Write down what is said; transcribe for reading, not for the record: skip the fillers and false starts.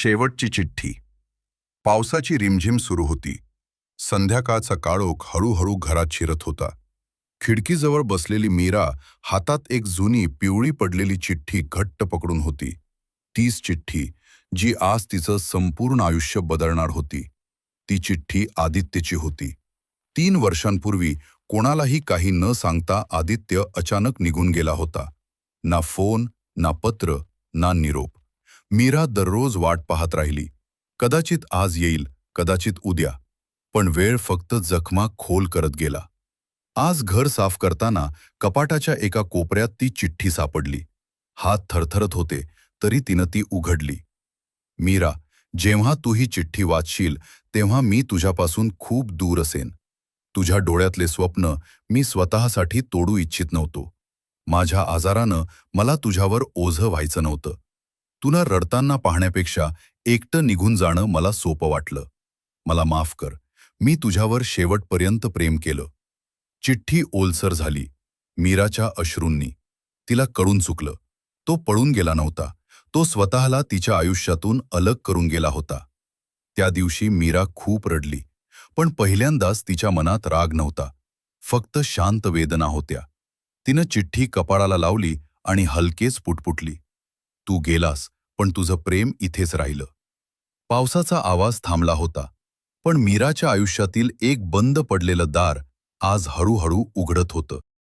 शेवटची चिठ्ठी. पावसाची रिमझिम सुरू होती. संध्याकाळचा काळोख हळूहळू घरात शिरत होता. खिडकीजवळ बसलेली मीरा हातात एक जुनी पिवळी पडलेली चिठ्ठी घट्ट पकडून होती. तीच चिठ्ठी जी आज तिचं संपूर्ण आयुष्य बदलणार होती. ती चिठ्ठी आदित्यची होती. 3 वर्षांपूर्वी कोणालाही काही न सांगता आदित्य अचानक निघून गेला होता. ना फोन, ना पत्र, ना निरोप. मीरा दररोज वाट पाहत राहिली. कदाचित आज येईल, कदाचित उद्या. पण वेळ फक्त जखमा खोल करत गेला. आज घर साफ करताना कपाटाच्या एका कोपऱ्यात ती चिठ्ठी सापडली. हात थरथरत होते, तरी तिनं ती उघडली. मीरा, जेव्हा तू ही चिठ्ठी वाचशील तेव्हा मी तुझ्यापासून खूप दूर असेन. तुझ्या डोळ्यातले स्वप्न मी स्वतःसाठी तोडू इच्छित नव्हतो. माझ्या आजारानं मला तुझ्यावर ओझं व्हायचं नव्हतं. तुला रडताना पाहण्यापेक्षा एकटं निघून जाणं मला सोपं वाटलं. मला माफ कर. मी तुझ्यावर शेवटपर्यंत प्रेम केलं. चिठ्ठी ओलसर झाली. मीराच्या अश्रूंनी. तिला कळून चुकलं. तो पळून गेला नव्हता. तो स्वतःला तिच्या आयुष्यातून अलग करून गेला होता. त्या दिवशी मीरा खूप रडली. पण पहिल्यांदाच तिच्या मनात राग नव्हता. फक्त शांत वेदना होत्या. तिनं चिठ्ठी कपाळाला लावली आणि हलकेच पुटपुटली. तू गेलास, पण तुझं प्रेम इथेच राहिलं. पावसाचा आवाज थांबला होता. पण मीराच्या आयुष्यातील एक बंद पडलेलं दार आज हळूहळू उघडत होतं.